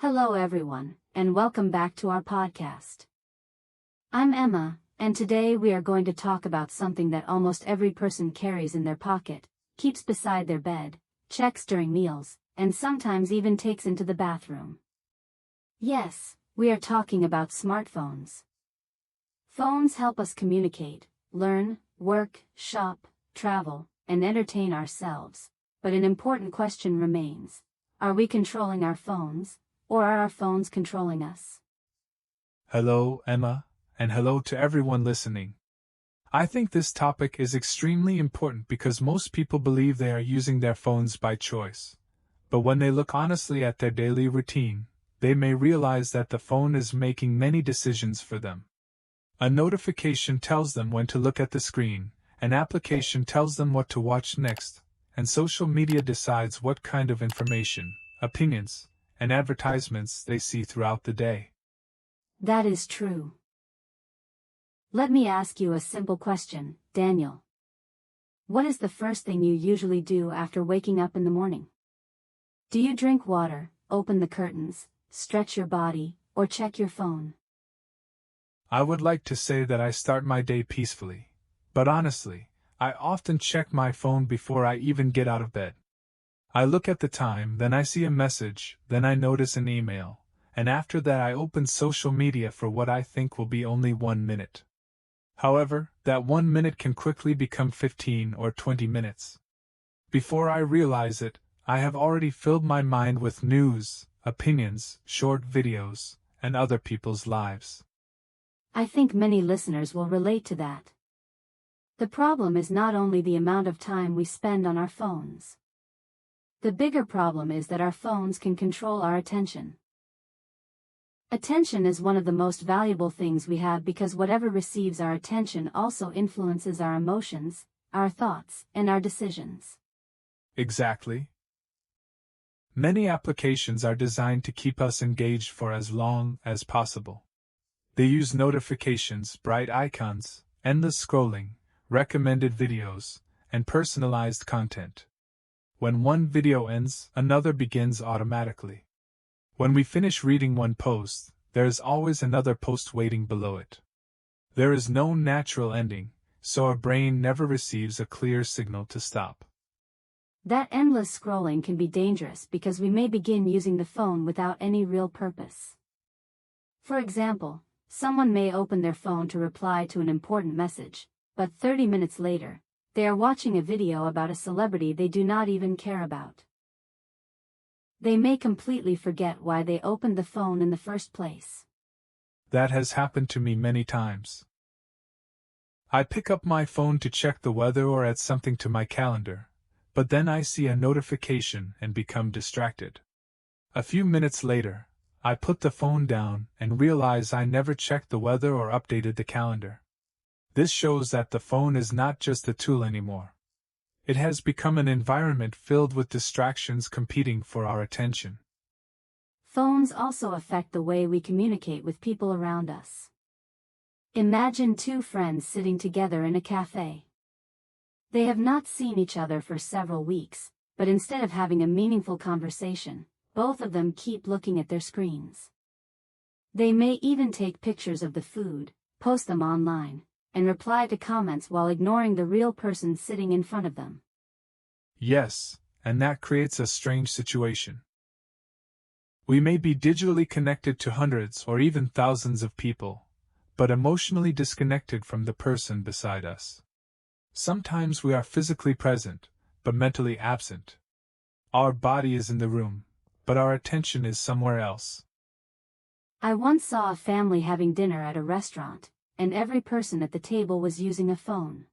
Hello everyone, and welcome back to our podcast. I'm Emma, and today we are going to talk about something that almost every person carries in their pocket, keeps beside their bed, checks during meals, and sometimes even takes into the bathroom. Yes, we are talking about smartphones. Phones help us communicate, learn, work, shop, travel, and entertain ourselves, but an important question remains: are we controlling our phones? Or are our phones controlling us? Hello, Emma, and hello to everyone listening. I think this topic is extremely important because most people believe they are using their phones by choice. But when they look honestly at their daily routine, they may realize that the phone is making many decisions for them. A notification tells them when to look at the screen, an application tells them what to watch next, and social media decides what kind of information, opinions, and advertisements they see throughout the day. That is true. Let me ask you a simple question, Daniel. What is the first thing you usually do after waking up in the morning? Do you drink water, open the curtains, stretch your body, or check your phone? I would like to say that I start my day peacefully, but honestly, I often check my phone before I even get out of bed. I look at the time, then I see a message, then I notice an email, and after that I open social media for what I think will be only 1 minute. However, that 1 minute can quickly become 15 or 20 minutes. Before I realize it, I have already filled my mind with news, opinions, short videos, and other people's lives. I think many listeners will relate to that. The problem is not only the amount of time we spend on our phones. The bigger problem is that our phones can control our attention. Attention is one of the most valuable things we have because whatever receives our attention also influences our emotions, our thoughts, and our decisions. Exactly. Many applications are designed to keep us engaged for as long as possible. They use notifications, bright icons, endless scrolling, recommended videos, and personalized content. When one video ends, another begins automatically. When we finish reading one post, there is always another post waiting below it. There is no natural ending, so our brain never receives a clear signal to stop. That endless scrolling can be dangerous because we may begin using the phone without any real purpose. For example, someone may open their phone to reply to an important message, but 30 minutes later, they are watching a video about a celebrity they do not even care about. They may completely forget why they opened the phone in the first place. That has happened to me many times. I pick up my phone to check the weather or add something to my calendar, but then I see a notification and become distracted. A few minutes later, I put the phone down and realize I never checked the weather or updated the calendar. This shows that the phone is not just a tool anymore. It has become an environment filled with distractions competing for our attention. Phones also affect the way we communicate with people around us. Imagine two friends sitting together in a cafe. They have not seen each other for several weeks, but instead of having a meaningful conversation, both of them keep looking at their screens. They may even take pictures of the food, post them online, and reply to comments while ignoring the real person sitting in front of them. Yes, and that creates a strange situation. We may be digitally connected to hundreds or even thousands of people, but emotionally disconnected from the person beside us. Sometimes we are physically present, but mentally absent. Our body is in the room, but our attention is somewhere else. I once saw a family having dinner at a restaurant, and every person at the table was using a phone.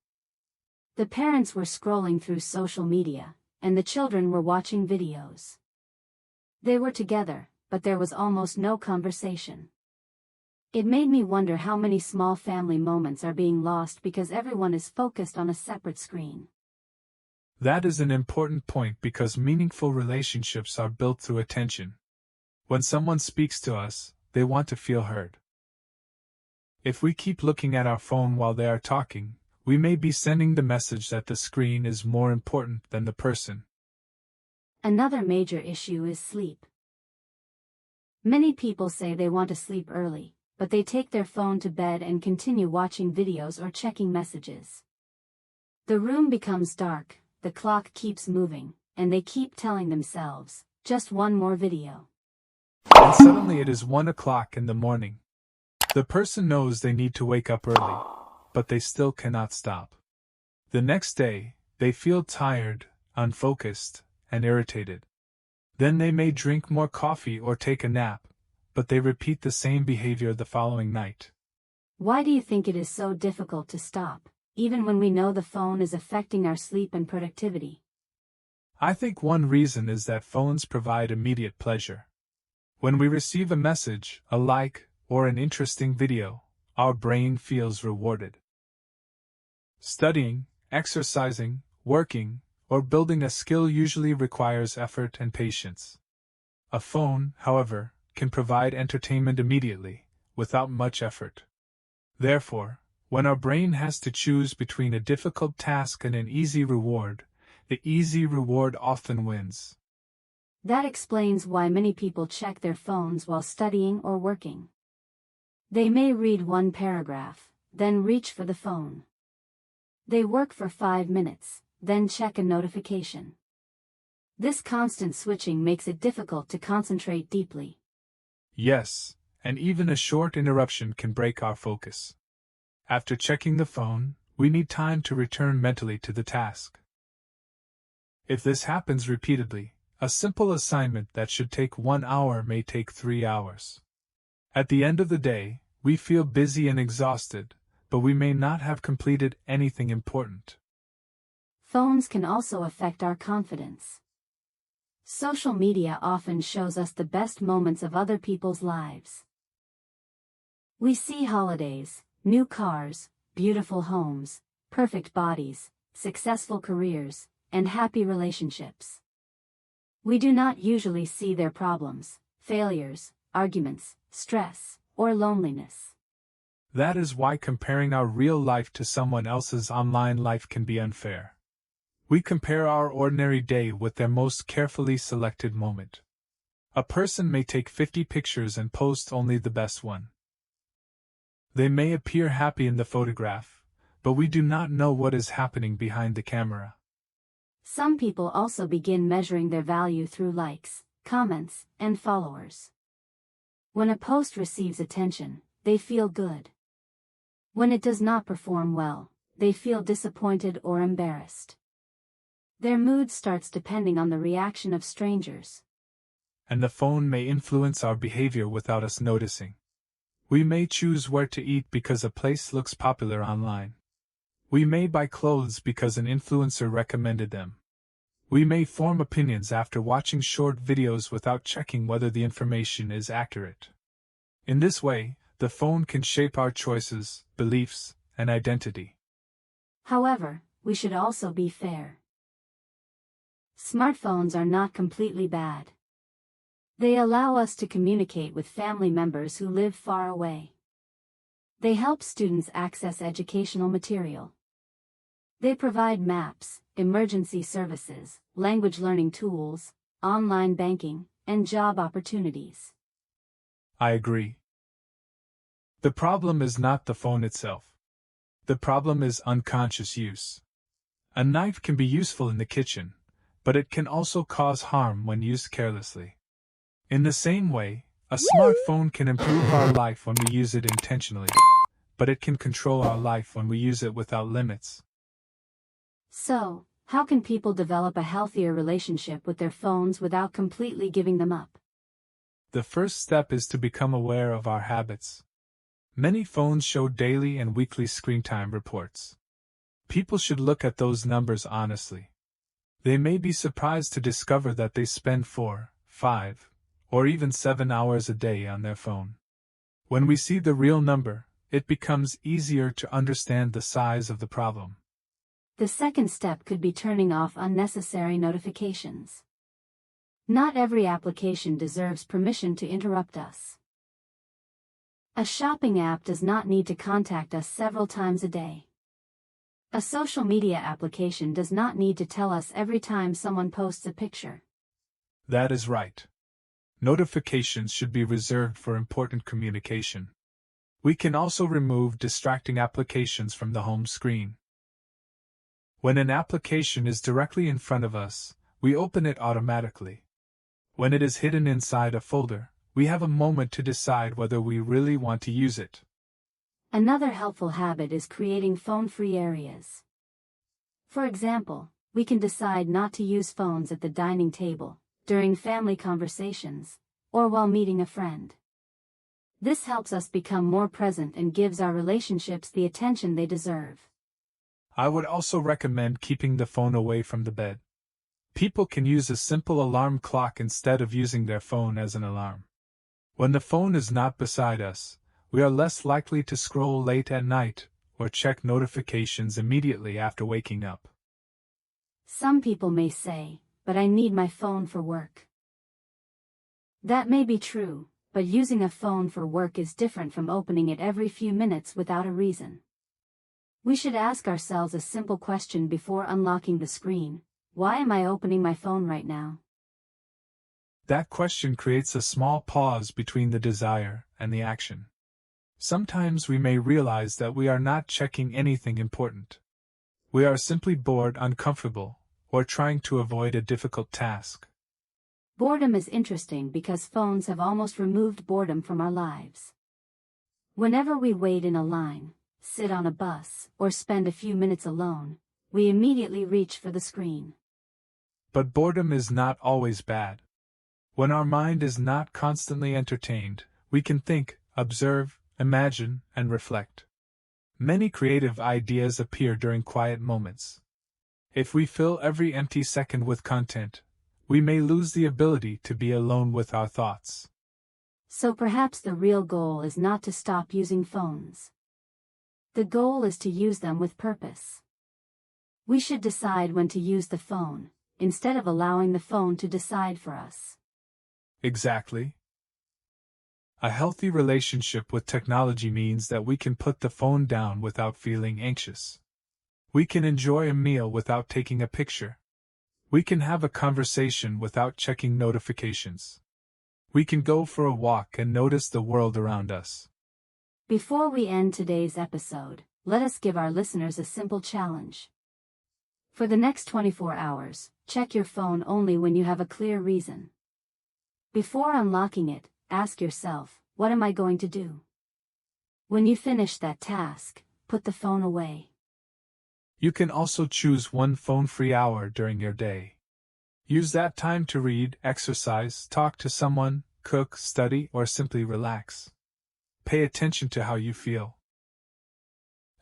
The parents were scrolling through social media, and the children were watching videos. They were together, but there was almost no conversation. It made me wonder how many small family moments are being lost because everyone is focused on a separate screen. That is an important point because meaningful relationships are built through attention. When someone speaks to us, they want to feel heard. If we keep looking at our phone while they are talking, we may be sending the message that the screen is more important than the person. Another major issue is sleep. Many people say they want to sleep early, but they take their phone to bed and continue watching videos or checking messages. The room becomes dark, the clock keeps moving, and they keep telling themselves, just one more video. And suddenly it is 1 o'clock in the morning. The person knows they need to wake up early, but they still cannot stop. The next day, they feel tired, unfocused, and irritated. Then they may drink more coffee or take a nap, but they repeat the same behavior the following night. Why do you think it is so difficult to stop, even when we know the phone is affecting our sleep and productivity? I think one reason is that phones provide immediate pleasure. When we receive a message, a like, or an interesting video, our brain feels rewarded. Studying, exercising, working, or building a skill usually requires effort and patience. A phone, however, can provide entertainment immediately, without much effort. Therefore, when our brain has to choose between a difficult task and an easy reward, the easy reward often wins. That explains why many people check their phones while studying or working. They may read one paragraph, then reach for the phone. They work for 5 minutes, then check a notification. This constant switching makes it difficult to concentrate deeply. Yes, and even a short interruption can break our focus. After checking the phone, we need time to return mentally to the task. If this happens repeatedly, a simple assignment that should take 1 hour may take 3 hours. At the end of the day, we feel busy and exhausted, but we may not have completed anything important. Phones can also affect our confidence. Social media often shows us the best moments of other people's lives. We see holidays, new cars, beautiful homes, perfect bodies, successful careers, and happy relationships. We do not usually see their problems, failures, arguments, stress, or loneliness. That is why comparing our real life to someone else's online life can be unfair. We compare our ordinary day with their most carefully selected moment. A person may take 50 pictures and post only the best one. They may appear happy in the photograph, but we do not know what is happening behind the camera. Some people also begin measuring their value through likes, comments, and followers. When a post receives attention, they feel good. When it does not perform well, they feel disappointed or embarrassed. Their mood starts depending on the reaction of strangers. And the phone may influence our behavior without us noticing. We may choose where to eat because a place looks popular online. We may buy clothes because an influencer recommended them. We may form opinions after watching short videos without checking whether the information is accurate. In this way, the phone can shape our choices, beliefs, and identity. However, we should also be fair. Smartphones are not completely bad. They allow us to communicate with family members who live far away. They help students access educational material. They provide maps, emergency services, language learning tools, online banking, and job opportunities. I agree. The problem is not the phone itself. The problem is unconscious use. A knife can be useful in the kitchen, but it can also cause harm when used carelessly. In the same way, a smartphone can improve our life when we use it intentionally, but it can control our life when we use it without limits. So, how can people develop a healthier relationship with their phones without completely giving them up? The first step is to become aware of our habits. Many phones show daily and weekly screen time reports. People should look at those numbers honestly. They may be surprised to discover that they spend 4, 5, or even 7 hours a day on their phone. When we see the real number, it becomes easier to understand the size of the problem. The second step could be turning off unnecessary notifications. Not every application deserves permission to interrupt us. A shopping app does not need to contact us several times a day. A social media application does not need to tell us every time someone posts a picture. That is right. Notifications should be reserved for important communication. We can also remove distracting applications from the home screen. When an application is directly in front of us, we open it automatically. When it is hidden inside a folder, we have a moment to decide whether we really want to use it. Another helpful habit is creating phone-free areas. For example, we can decide not to use phones at the dining table, during family conversations, or while meeting a friend. This helps us become more present and gives our relationships the attention they deserve. I would also recommend keeping the phone away from the bed. People can use a simple alarm clock instead of using their phone as an alarm. When the phone is not beside us, we are less likely to scroll late at night or check notifications immediately after waking up. Some people may say, "But I need my phone for work." That may be true, but using a phone for work is different from opening it every few minutes without a reason. We should ask ourselves a simple question before unlocking the screen: why am I opening my phone right now? That question creates a small pause between the desire and the action. Sometimes we may realize that we are not checking anything important. We are simply bored, uncomfortable, or trying to avoid a difficult task. Boredom is interesting because phones have almost removed boredom from our lives. Whenever we wait in a line, sit on a bus, or spend a few minutes alone, we immediately reach for the screen. But boredom is not always bad. When our mind is not constantly entertained, we can think, observe, imagine, and reflect. Many creative ideas appear during quiet moments. If we fill every empty second with content, we may lose the ability to be alone with our thoughts. So perhaps the real goal is not to stop using phones. The goal is to use them with purpose. We should decide when to use the phone, instead of allowing the phone to decide for us. Exactly. A healthy relationship with technology means that we can put the phone down without feeling anxious. We can enjoy a meal without taking a picture. We can have a conversation without checking notifications. We can go for a walk and notice the world around us. Before we end today's episode, let us give our listeners a simple challenge. For the next 24 hours, check your phone only when you have a clear reason. Before unlocking it, ask yourself, what am I going to do? When you finish that task, put the phone away. You can also choose one phone-free hour during your day. Use that time to read, exercise, talk to someone, cook, study, or simply relax. Pay attention to how you feel.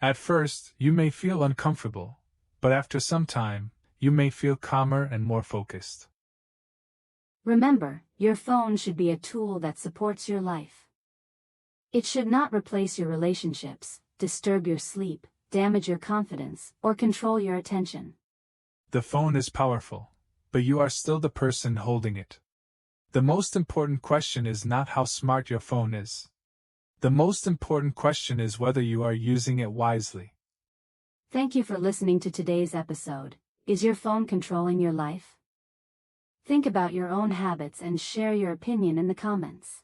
At first, you may feel uncomfortable, but after some time, you may feel calmer and more focused. Remember, your phone should be a tool that supports your life. It should not replace your relationships, disturb your sleep, damage your confidence, or control your attention. The phone is powerful, but you are still the person holding it. The most important question is not how smart your phone is. The most important question is whether you are using it wisely. Thank you for listening to today's episode. Is your phone controlling your life? Think about your own habits and share your opinion in the comments.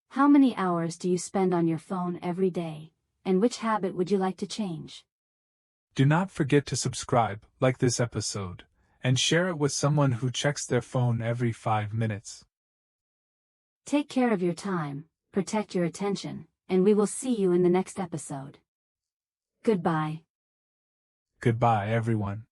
How many hours do you spend on your phone every day, and which habit would you like to change? Do not forget to subscribe, like this episode, and share it with someone who checks their phone every 5 minutes. Take care of your time, protect your attention, and we will see you in the next episode. Goodbye. Goodbye, everyone.